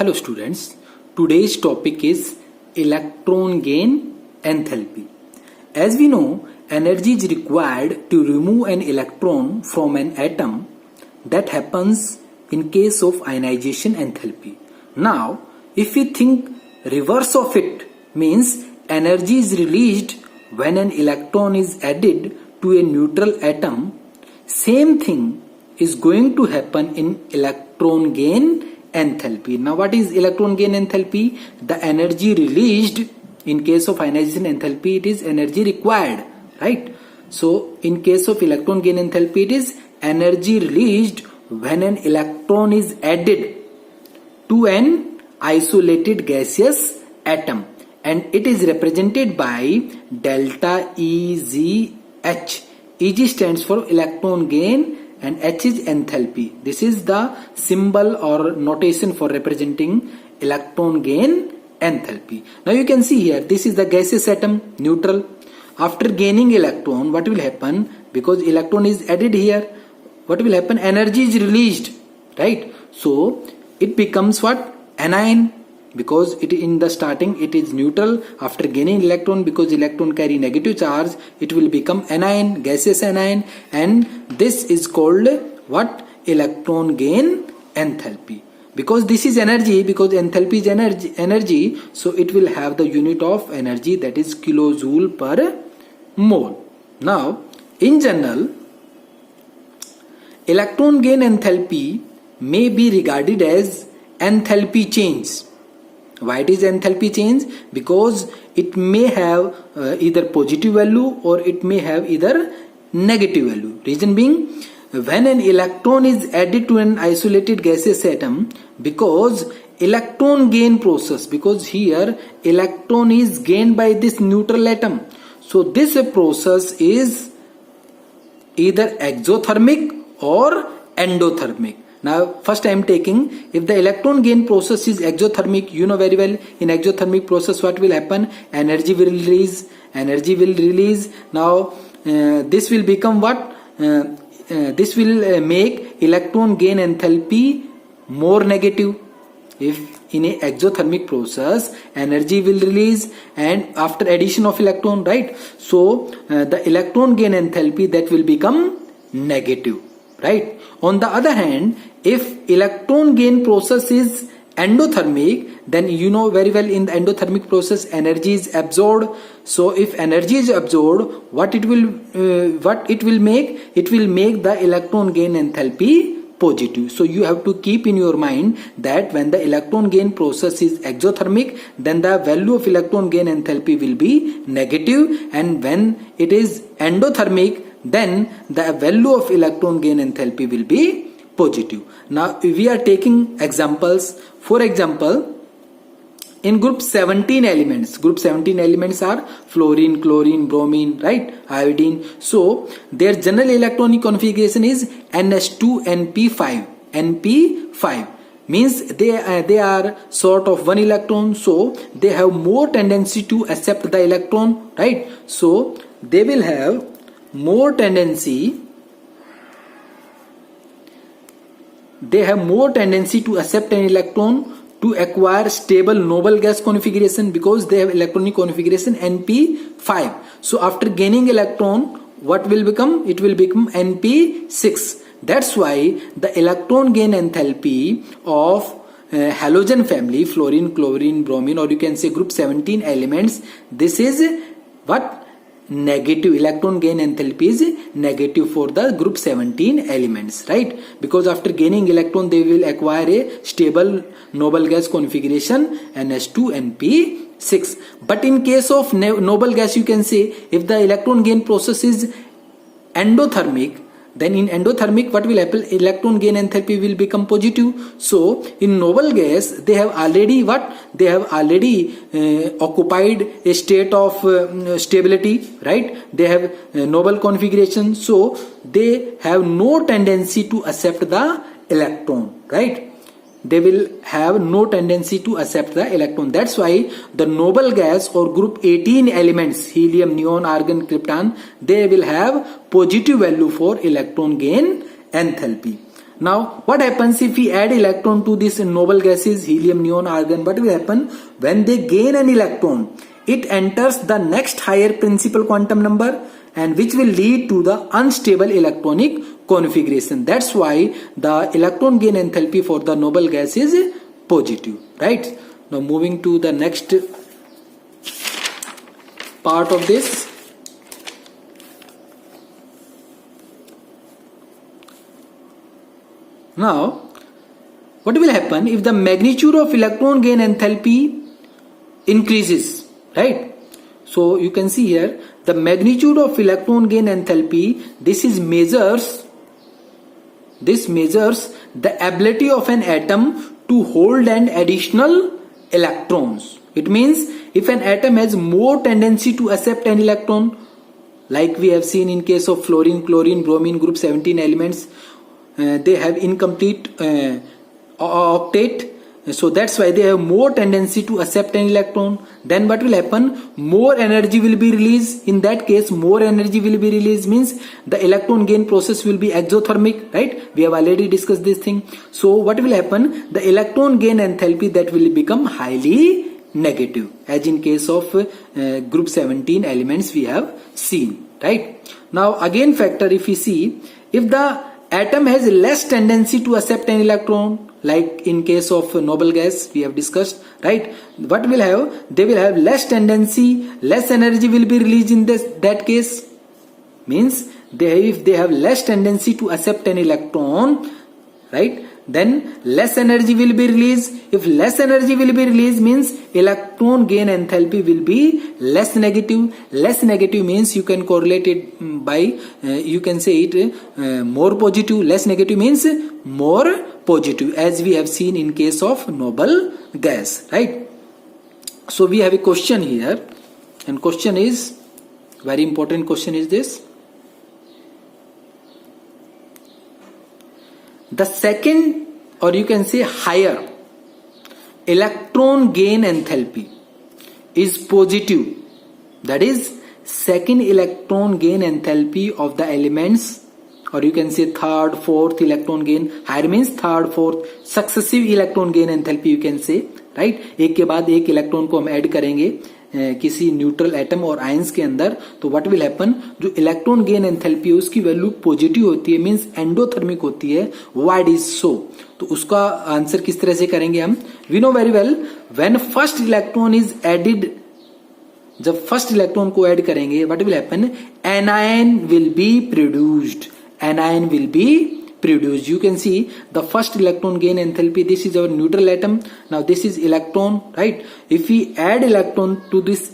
Hello students, today's topic is electron gain enthalpy. As we know, energy is required to remove an electron from an atom. That happens in case of ionization enthalpy. Now, if we think reverse of it, means energy is released when an electron is added to a neutral atom, same thing is going to happen in electron gain enthalpy. Now what is electron gain enthalpy? The energy released in case of ionization enthalpy, it is energy required, right? So in case of electron gain enthalpy, it is energy released when an electron is added to an isolated gaseous atom, and it is represented by delta EZH. EG stands for electron gain and H is enthalpy. This is the symbol or notation for representing electron gain enthalpy. Now you can see here, this is the gaseous atom, neutral. After gaining electron, what will happen? Because electron is added here, what will happen? Energy is released, right? So it becomes what? Anion. Because it in the starting it is neutral. After gaining electron, because electron carry negative charge, it will become anion, gaseous anion, and this is called what? Electron gain enthalpy. Because this is energy, because enthalpy is energy, so it will have the unit of energy, that is kilojoule per mole. Now in general, electron gain enthalpy may be regarded as enthalpy change. Why it is enthalpy change? Because it may have either positive value or it may have either negative value. Reason being, when an electron is added to an isolated gaseous atom, because electron gain process, because here electron is gained by this neutral atom, so this process is either exothermic or endothermic. Now first I am taking, if the electron gain process is exothermic, you know very well, in exothermic process what will happen? Energy will release. Now this will become what? This will make electron gain enthalpy more negative. If in a exothermic process, energy will release and after addition of electron, right? So the electron gain enthalpy, that will become negative, right? On the other hand, if electron gain process is endothermic, then you know very well, in the endothermic process energy is absorbed. So if energy is absorbed, what it will make? It will make the electron gain enthalpy positive. So you have to keep in your mind that when the electron gain process is exothermic, then the value of electron gain enthalpy will be negative, and when it is endothermic, then the value of electron gain enthalpy will be positive. Now we are taking examples. For example, in group 17 elements are fluorine, chlorine, bromine, right, iodine. So their general electronic configuration is NH2NP5. NP5 means they are sort of one electron, so they have more tendency to accept the electron, right? So they will have more tendency to accept an electron, to acquire stable noble gas configuration, because they have electronic configuration NP5. So after gaining electron, what will become? It will become NP6. That's why the electron gain enthalpy of halogen family, fluorine, chlorine, bromine, or you can say group 17 elements, this is what? Negative. Electron gain enthalpy is negative for the group 17 elements, right? Because after gaining electron, they will acquire a stable noble gas configuration NH2NP6. But in case of noble gas, you can say, if the electron gain process is endothermic, then in endothermic what will happen? Electron gain enthalpy will become positive. So in noble gas, they have already occupied a state of stability, right? They have noble configuration, so they have no tendency to accept the electron, right? They will have no tendency to accept the electron. That's why the noble gas or group 18 elements, helium, neon, argon, krypton, they will have positive value for electron gain enthalpy. Now, what happens if we add electron to these noble gases, helium, neon, argon? What will happen when they gain an electron? It enters the next higher principal quantum number, and which will lead to the unstable electronic configuration. That's why the electron gain enthalpy for the noble gas is positive, right? Now, moving to the next part of this. Now, what will happen if the magnitude of electron gain enthalpy increases, right? So you can see here the magnitude of electron gain enthalpy. This measures the ability of an atom to hold an additional electrons. It means if an atom has more tendency to accept an electron, like we have seen in case of fluorine, chlorine, bromine group 17 elements, they have incomplete octet, so that's why they have more tendency to accept an electron. Then what will happen? More energy will be released. In that case, more energy will be released means the electron gain process will be exothermic, right? We have already discussed this thing. So what will happen? The electron gain enthalpy that will become highly negative, as in case of group 17 elements we have seen, right? Now again factor, if we see, if the atom has less tendency to accept an electron, like in case of noble gas we have discussed, right? What will have? They will have less tendency, less energy will be released in that case. Means if they have less tendency to accept an electron, right, then less energy will be released. If less energy will be released means electron gain enthalpy will be less negative. Less negative means you can correlate it by you can say it more positive. Less negative means more positive, as we have seen in case of noble gas, right? So we have a question here, and question is very important. Question is this: the second, or you can say higher, electron gain enthalpy is positive. That is, second electron gain enthalpy of the elements, or you can say third, fourth electron gain. Higher means third, fourth, successive electron gain enthalpy you can say, right? एक के बाद एक electron को हम add करेंगे किसी neutral atom और ions के अंदर, तो व्हाट विल हैपन? जो इलेक्ट्रॉन गेन एंथैल्पी है उसकी वैल्यू पॉजिटिव होती है, मींस एंडोथर्मिक होती है. Why it is so? तो उसका आंसर किस तरह से करेंगे हम? We know very well, when first electron is added, जब फर्स्ट इलेक्ट्रॉन को ऐड करेंगे what will happen? Anion will be produced. Anion will be produced. You can see the first electron gain enthalpy. This is our neutral atom. Now this is electron, right? If we add electron to this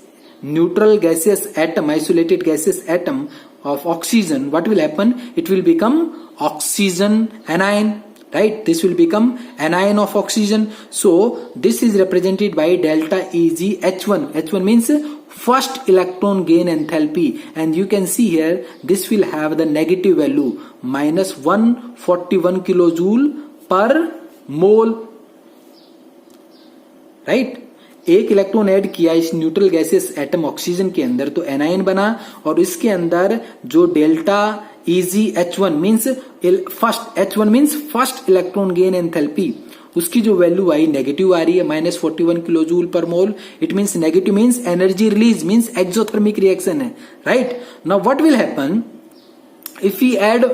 neutral gaseous atom, isolated gaseous atom of oxygen, what will happen? It will become oxygen anion, right? This will become anion of oxygen. So this is represented by delta EgH1. H1 means first electron gain enthalpy, and you can see here this will have the negative value minus 141 kilojoule per mole, right? एक electron add किया इस neutral gases atom oxygen के अंदर तो anion बना, और इसके अंदर जो delta EgH1 means first, H1 means first electron gain enthalpy, उसकी जो वैल्यू आई नेगेटिव आ रही है minus 41 kilojoule per mole. It means negative means energy release, means exothermic reaction है, right? Now what will happen if we add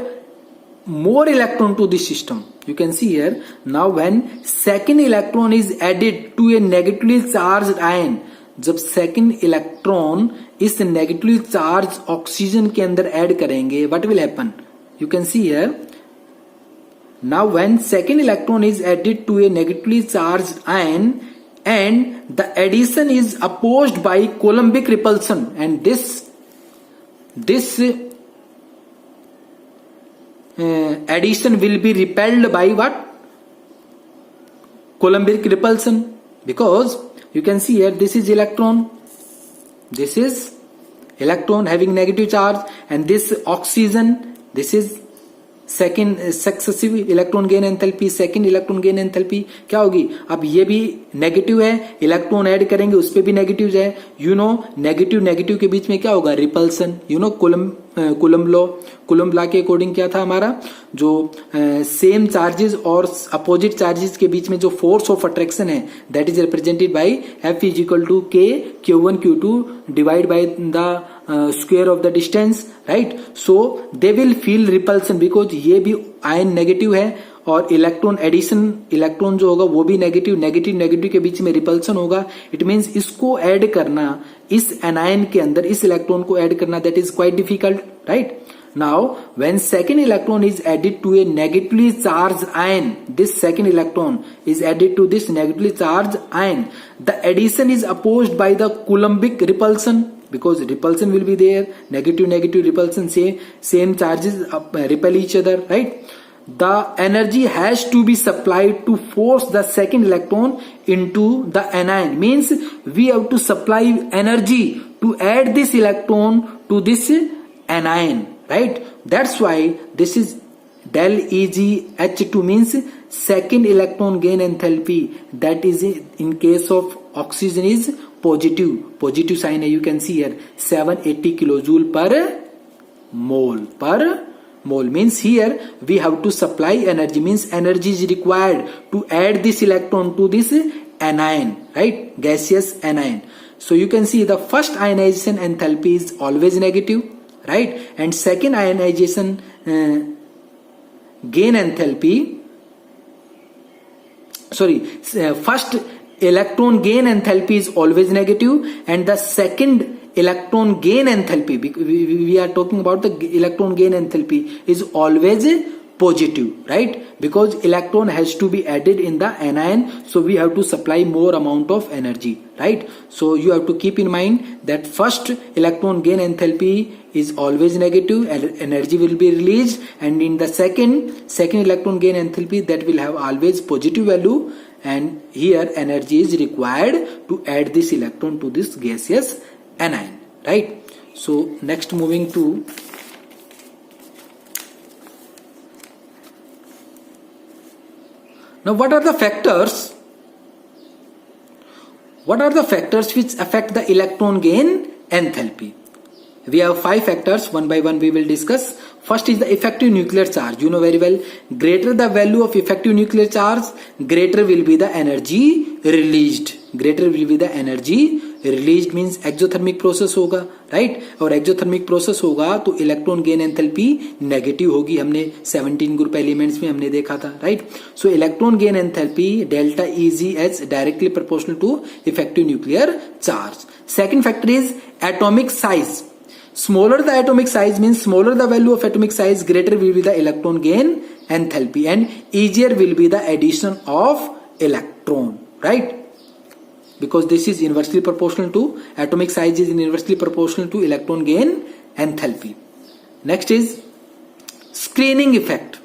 more electron to this system? You can see here, now when second electron is added to a negatively charged ion, जब second electron इस negatively charged oxygen के अंदर add करेंगे, what will happen? You can see here, now when second electron is added to a negatively charged ion and the addition is opposed by Coulombic repulsion, and this addition will be repelled by what? Coulombic repulsion, because you can see here this is electron, this is electron having negative charge, and this oxygen, this is second successive electron gain enthalpy, second electron gain enthalpy क्या होगी? अब ये भी negative है, electron add करेंगे उस पे भी नेगेटिव है। यू नो नेगेटिव नेगेटिव के बीच में क्या होगा? Repulsion. You know Coulomb law के अकॉर्डिंग क्या था हमारा? जो सेम चार्जेस और अपोजिट चार्जेस के बीच में जो फोर्स ऑफ अट्रैक्शन है that is represented by F is equal to K Q1 Q2 divide by the square of the distance, right? So they will feel repulsion because ये भी ion negative है और electron addition, electron जो होगा वो भी negative, negative negative के बीच में रिपल्सन होगा। इट मींस इसको ऐड करना, इस एनायन के अंदर इस इलेक्ट्रॉन को ऐड करना that is quite difficult, right? Now, when second electron is added to a negatively charged ion, this second electron is added to this negatively charged ion, the addition is opposed by the Coulombic repulsion because repulsion will be there, negative repulsion, same charges repel each other, right? The energy has to be supplied to force the second electron into the anion. Means we have to supply energy to add this electron to this anion. Right? That's why this is del EgH2 means second electron gain enthalpy. That is in case of oxygen is positive. Positive sign you can see here 780 kilojoule per mole. Per mole means here we have to supply energy. Means energy is required to add this electron to this anion. Right? Gaseous anion. So you can see the first ionization enthalpy is always negative. Right? And second ionization gain enthalpy, first electron gain enthalpy is always negative and the second electron gain enthalpy, we are talking about the electron gain enthalpy, is always positive, right? Because electron has to be added in the anion, so we have to supply more amount of energy, right? So you have to keep in mind that first electron gain enthalpy is always negative and energy will be released, and in the second electron gain enthalpy that will have always positive value, and here energy is required to add this electron to this gaseous anion, right? So next moving to now what are the factors which affect the electron gain enthalpy? We have 5 factors, one by one we will discuss. First is the effective nuclear charge. You know very well, greater the value of effective nuclear charge, greater will be the energy released. Greater will be the energy released means exothermic process होगा, right? और exothermic process होगा तो electron gain enthalpy negative होगी, हमने 17 group elements में हमने देखा था, right? So electron gain enthalpy delta EgH directly proportional to effective nuclear charge. Second factor is atomic size. Smaller the atomic size means smaller the value of atomic size, greater will be the electron gain enthalpy, and easier will be the addition of electron, right? Because this is inversely proportional to atomic size is inversely proportional to electron gain enthalpy. Next is screening effect.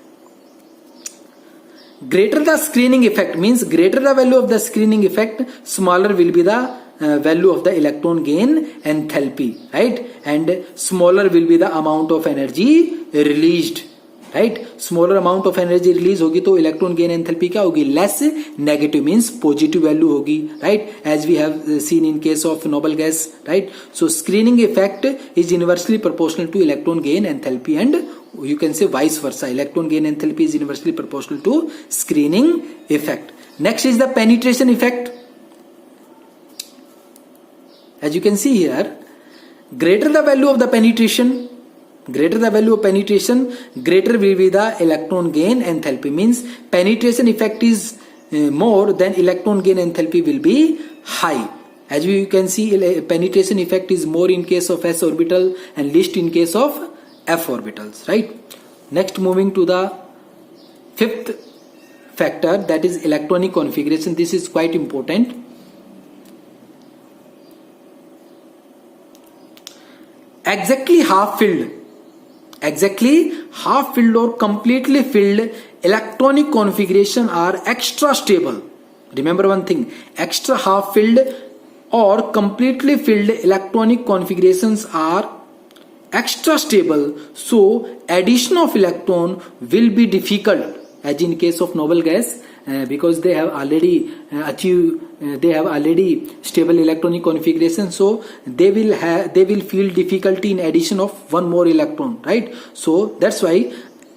Greater the screening effect means greater the value of the screening effect, smaller will be the value of the electron gain enthalpy, right? And smaller will be the amount of energy released, right? Smaller amount of energy release होगी तो electron gain enthalpy क्या होगी? Less negative means positive value होगी, right? As we have seen in case of noble gas, right? So screening effect is inversely proportional to electron gain enthalpy, and you can say vice versa. Electron gain enthalpy is inversely proportional to screening effect. Next is the penetration effect. As you can see here, greater the value of the penetration, greater the value of penetration, greater will be the electron gain enthalpy. Means penetration effect is more, then electron gain enthalpy will be high. As you can see, penetration effect is more in case of s orbital and least in case of f orbitals, right? Next moving to the fifth factor, that is electronic configuration. This is quite important. Exactly half filled or completely filled electronic configuration are extra stable. Remember one thing, extra half filled or completely filled electronic configurations are extra stable, so addition of electron will be difficult, as in case of noble gas, because they have already they have already stable electronic configuration, so they will feel difficulty in addition of one more electron, right? So that's why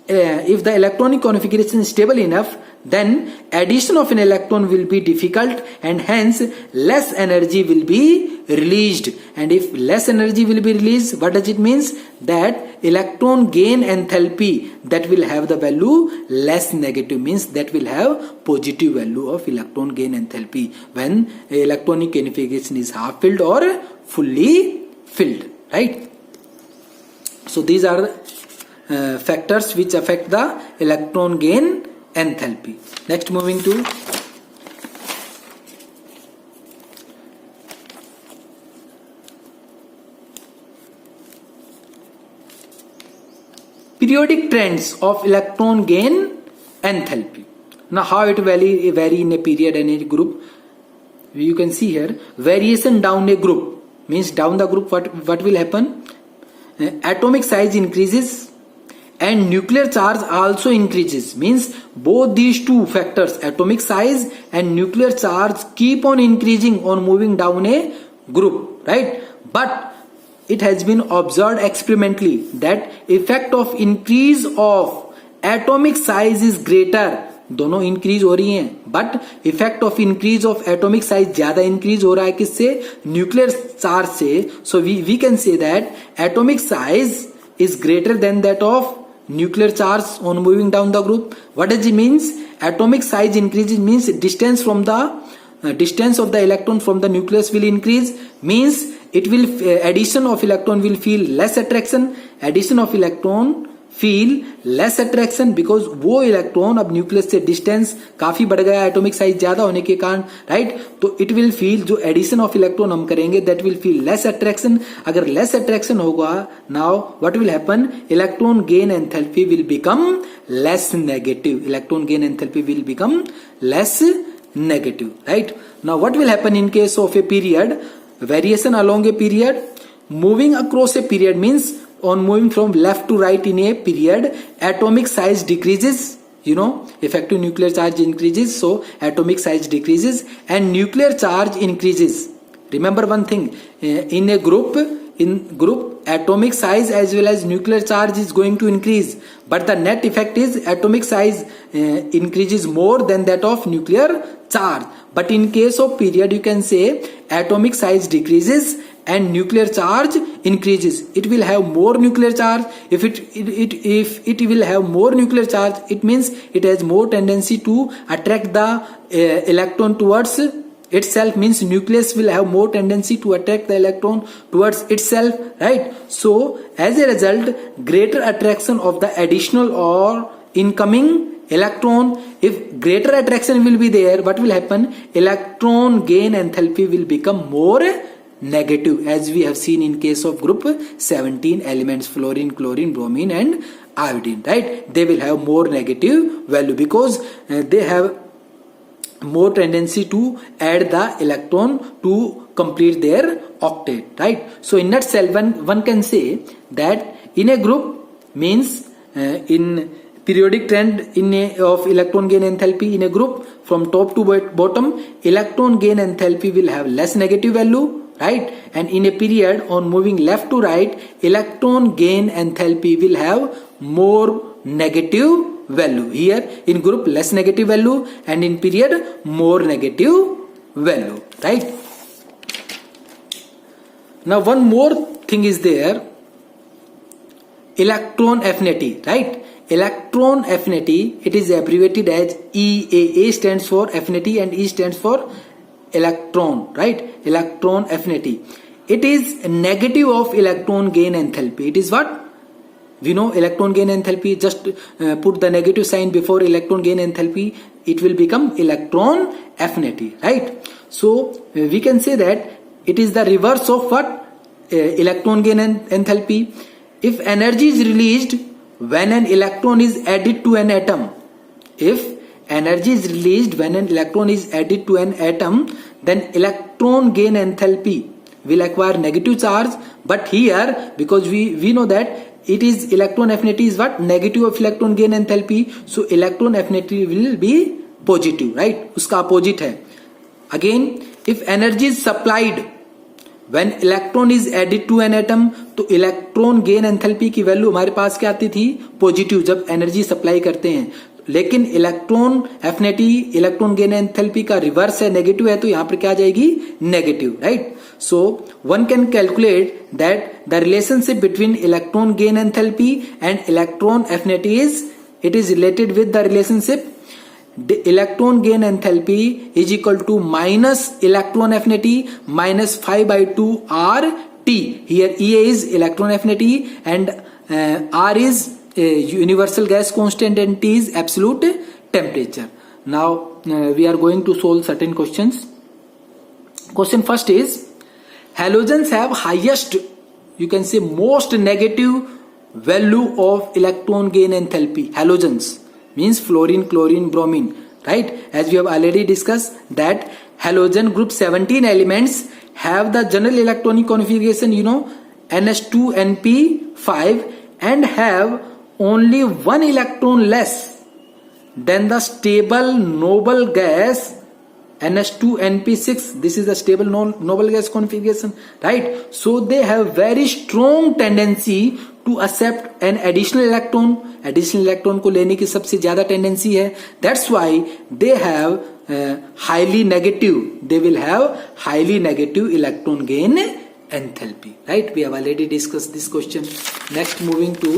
if the electronic configuration is stable enough, then addition of an electron will be difficult, and hence less energy will be released. And if less energy will be released, what does it means? That electron gain enthalpy, that will have the value less negative, means that will have positive value of electron gain enthalpy when electronic configuration is half filled or fully filled, right? So these are factors which affect the electron gain enthalpy. Next, moving to periodic trends of electron gain enthalpy. Now, how it vary in a period and a group? You can see here variation down a group, means down the group what will happen? Atomic size increases and nuclear charge also increases, means both these two factors, atomic size and nuclear charge, keep on increasing on moving down a group, right? But it has been observed experimentally that effect of increase of atomic size is greater. दोनों increase हो रही हैं, but effect of increase of atomic size ज्यादा increase हो रहा है किससे? Nuclear charge से. So we can say that atomic size is greater than that of nuclear charge on moving down the group. What does it means? Atomic size increases means distance from the distance of the electron from the nucleus will increase, means it will addition of electron will feel less attraction. Addition of electron feel less attraction, because वो electron अब nucleus से distance काफी बढ़ गया atomic size ज्यादा होने के कारण, राइट? तो इट विल फील, जो एडिशन ऑफ इलेक्ट्रॉन हम करेंगे that will feel less attraction. अगर लेस अट्रैक्शन होगा, now what will happen? Electron gain enthalpy will become less negative. Electron gain enthalpy will become less negative, right? Now what will happen in case of a period? Variation along a period, moving across a period means on moving from left to right in a period, atomic size decreases, you know, effective nuclear charge increases, so atomic size decreases and nuclear charge increases. Remember one thing, in group atomic size as well as nuclear charge is going to increase, but the net effect is atomic size increases more than that of nuclear charge. But in case of period, you can say atomic size decreases and nuclear charge increases. It will have more nuclear charge. If it will have more nuclear charge, it means it has more tendency to attract the electron towards itself, means nucleus will have more tendency to attract the electron towards itself, right? So as a result, greater attraction of the additional or incoming electron. If greater attraction will be there, what will happen? Electron gain enthalpy will become more negative, as we have seen in case of group 17 elements, fluorine, chlorine, bromine and iodine, right? They will have more negative value because they have more tendency to add the electron to complete their octet, right? So in nutshell, one can say that in a group means in periodic trend of electron gain enthalpy in a group from top to bottom, electron gain enthalpy will have less negative value, right? And in a period on moving left to right, electron gain enthalpy will have more negative value. Here in group less negative value and in period more negative value, right? Now one more thing is there, electron affinity, right? Electron affinity, it is abbreviated as EA. A stands for affinity and E stands for electron, right? Electron affinity, it is negative of electron gain enthalpy. It is what we know, electron gain enthalpy, just put the negative sign before electron gain enthalpy, it will become electron affinity, right? So we can say that it is the reverse of what? Electron gain enthalpy. If energy is released when an electron is added to an atom, if energy is released when an electron is added to an atom, then electron gain enthalpy will acquire negative charge, But here, because we know that it is electron affinity is what? Negative of electron gain enthalpy. So electron affinity will be positive, right? उसका opposite है. Again, if energy is supplied when electron is added to an atom, तो electron gain enthalpy की value हमारे पास क्या आती थी? Positive, जब energy supply करते हैं. लेकिन electron affinity, electron gain enthalpy का रिवर्स है, नेगेटिव है, तो यहां पर क्या आ जाएगी? Negative, right? So one can calculate that the relationship between electron gain enthalpy and electron affinity it is related with the relationship the electron gain enthalpy is equal to minus electron affinity minus 5 by 2 RT. Here EA is electron affinity and R is universal gas constant and T is absolute temperature. Now we are going to solve certain questions. Question first is, halogens have highest, you can say most negative value of electron gain enthalpy. Halogens means fluorine, chlorine, bromine, right? As we have already discussed that halogen group 17 elements have the general electronic configuration, you know, ns2np5, and have only one electron less than the stable noble gas ns2np6. This is the stable noble gas configuration, right? So they have very strong tendency to accept an additional electron. Additional electron को लेने की सबसे ज्यादा tendency है. That's why they have highly negative. They will have highly negative electron gain enthalpy, right? We have already discussed this question. Next, moving to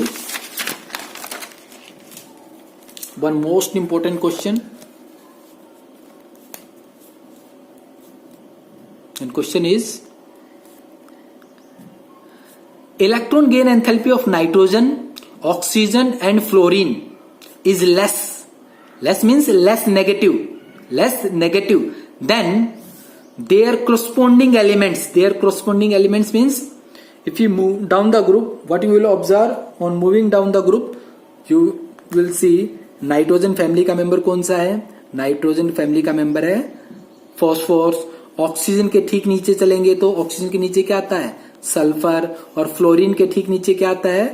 one most important question. And question is, electron gain enthalpy of nitrogen, oxygen and fluorine is less means less negative than their corresponding elements means if you move down the group, what you will observe on moving down the group, you will see nitrogen family का member कौन सा है? nitrogen family का member है phosphorus. Oxygen के ठीक नीचे चलेंगे तो ऑक्सीजन के नीचे क्या आता है? सल्फर. और फ्लोरीन के ठीक नीचे क्या आता है?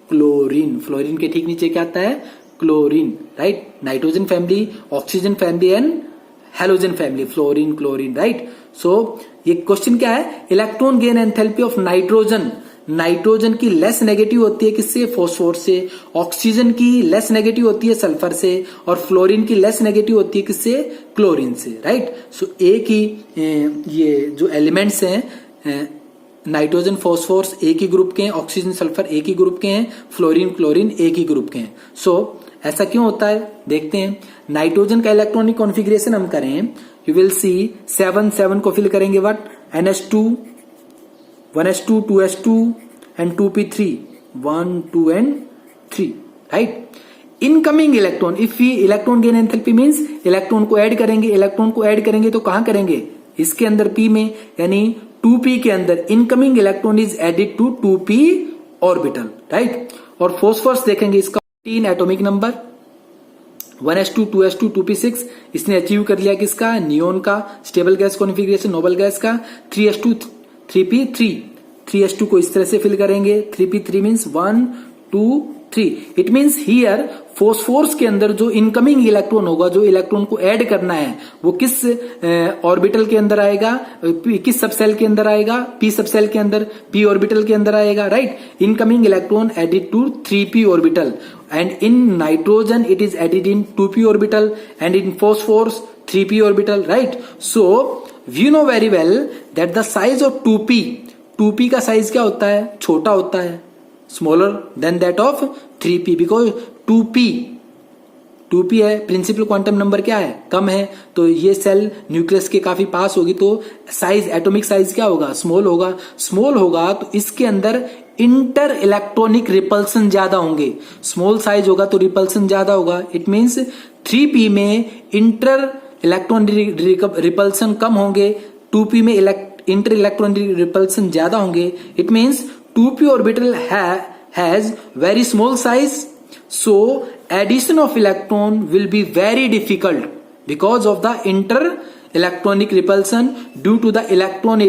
क्लोरीन. फ्लोरीन के ठीक नीचे क्या आता है? Chlorine, right? Nitrogen family, oxygen family and halogen family, fluorine, chlorine, right? So ये क्वेश्चन क्या है? Electron gain enthalpy of nitrogen. Nitrogen की लेस नेगेटिव होती है किससे? फॉस्फोरस से. ऑक्सीजन की लेस नेगेटिव होती है सल्फर से. और फ्लोरीन की लेस नेगेटिव होती है किससे? क्लोरीन से, राइट? सो एक ही ये जो एलिमेंट्स हैं, नाइट्रोजन फॉस्फोरस एक ही ग्रुप के हैं, ऑक्सीजन सल्फर एक ही ग्रुप के हैं, फ्लोरीन क्लोरीन एक ही ग्रुप के हैं. सो ऐसा क्यों होता है? देखते हैं. नाइट्रोजन का इलेक्ट्रॉनिक कॉन्फ़िगरेशन हम करें, यू विल सी 7 को फिल करेंगे what? NH2, 1s2, 2s2 and 2p3, 1, 2 and 3, right? Incoming electron, if we electron gain enthalpy means electron को ऐड करेंगे. इलेक्ट्रॉन को ऐड करेंगे तो कहां करेंगे? इसके अंदर p में, यानी 2p के अंदर incoming electron is added to 2p orbital, right? और फॉस्फोरस देखेंगे, इसका 3 atomic number, 1s2, 2s2, 2p6 इसने अचीव कर लिया किसका? नियोन का stable gas configuration, noble gas का. 3s2, 3p3, 3s2 को इस तरह से फिल करेंगे. 3p3 means 1, 2, 3. It means here phosphorus के अंदर जो इनकमिंग इलेक्ट्रॉन होगा, जो इलेक्ट्रॉन को ऐड करना है, वो किस ऑर्बिटल के अंदर आएगा? किस सबसेल के अंदर आएगा? p सबसेल के अंदर, p ऑर्बिटल के अंदर आएगा, right? Incoming electron added to 3p orbital, and in nitrogen it is added in 2p orbital, and in phosphorus 3p orbital, right? So we know very well that the size of 2p का size क्या होता है? छोटा होता है, smaller than that of 3p, because 2p है, principal quantum number क्या है? कम है. तो ये सेल न्यूक्लियस के काफी पास होगी, तो साइज, एटॉमिक साइज क्या होगा? स्मॉल होगा. स्मॉल होगा तो इसके अंदर इंटर इलेक्ट्रॉनिक रिपल्सन ज्यादा होंगे. स्मॉल साइज होगा तो रिपल्सन ज्यादा होगा. इट मीन्स 3p में इंटर इलेक्ट्रॉनिक रिपल्सन कम होंगे, 2p में इंटर इलेक्ट्रॉनिक रिपल्सन ज्यादा होंगे. It means 2p orbital has very small size, so addition of electron will be very difficult because of the inter electronic repulsion due to the electron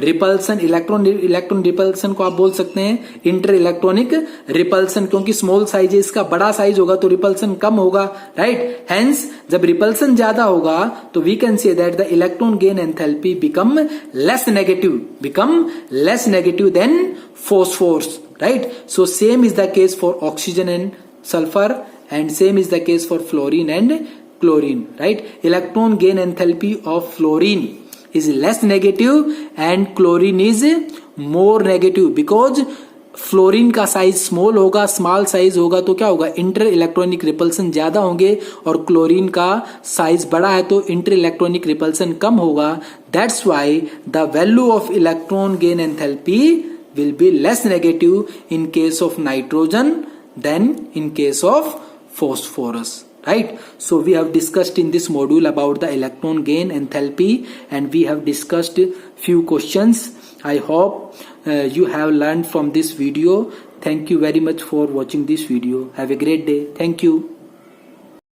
repulsion, electron electron repulsion को आप बोल सकते हैं inter electronic repulsion, क्योंकि small size है इसका, बड़ा size होगा तो रिपल्सन कम होगा, राइट। हेंस जब रिपल्सन ज्यादा होगा तो we can say that the electron gain enthalpy become less negative than phosphorus, right? So same is the case for oxygen and sulfur, and same is the case for fluorine and chlorine, right? Electron gain enthalpy of fluorine is less negative and chlorine is more negative, because fluorine का size small होगा, small size होगा तो क्या होगा, inter electronic repulsion ज्यादा होंगे, और chlorine का साइज बड़ा है तो इंटर इलेक्ट्रॉनिक रिपल्सन कम होगा. That's why the value of electron gain enthalpy will be less negative in case of nitrogen than in case of phosphorus, right? So we have discussed in this module about the electron gain enthalpy, and we have discussed few questions. I hope you have learned from this video. Thank you very much for watching this video. Have a great day. Thank you.